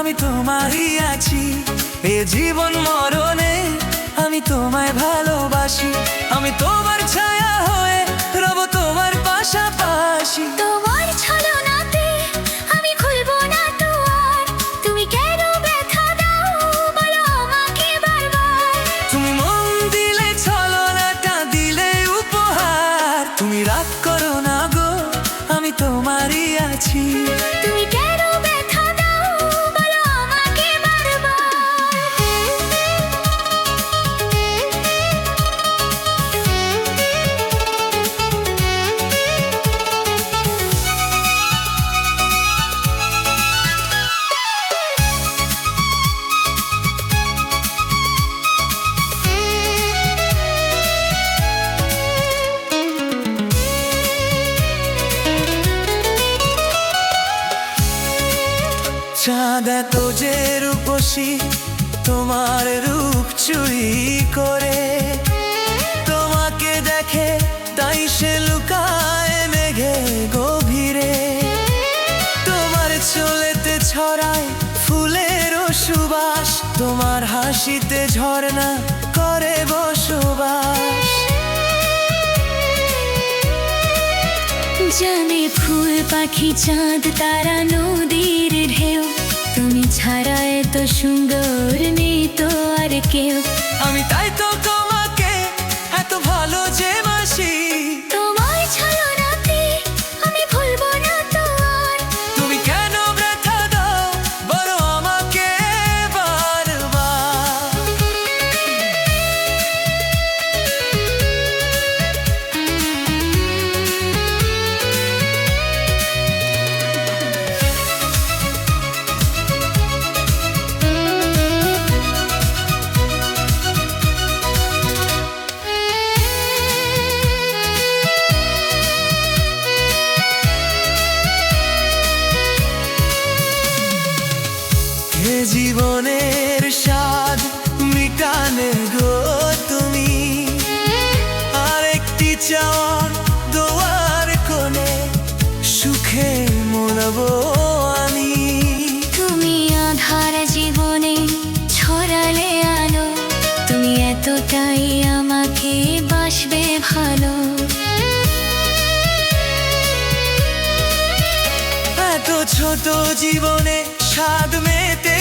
আমি তোমারই আছি। এ জীবন মরণে আমি তোমায় ভালোবাসি। আমি তোমার ছায়া হয়ে রব তোমার পাশাপাশি। তোমার ছলনাতে আমি খুলবো না দুয়ার। তুমি কেন ব্যথা দাও বলো আমাকে বারবার। তুমি মন দিলে ছলনাটা দিলে উপহার। তুমি রাগ করো না গো, আমি তোমারই আছি। তুমি কেন ব্যথা দাও বলো আমাকে বারবার। চাঁদ এত যে রূপসী, তোমার রূপ চুরি করে। তোমাকে দেখে তাই সে লুকায় মেঘে গভীরে। তোমার চুলেতে ছড়ায় ফুলের সুবাস। তোমার হাসিতে ঝরনা করে বসবাস। জানে ফুল পাখি চাঁদ তারা নদীর ঢেউ। তুমি ছাড়া এত সুন্দর নেই তো আর কেউ। আমি তাই তো তোমাকে এত ভালো যে বাসি। তোমার ছলনাতে আমি ভুলবো না তো আর। তুমি কেন ব্যথা দাও বলো আমাকে বারবার। এ জীবনের স্বাদ মিটানে গো তুমি। আরেকটি চাওয়ার দোয়ার কোণে সুখে মনাবো আমি। তুমি আধার জীবনে ছড়ালে আলো। তুমি এতটাই আমাকে বাসবে ভালো। এত ছোট জীবনে স্বাদ মেতে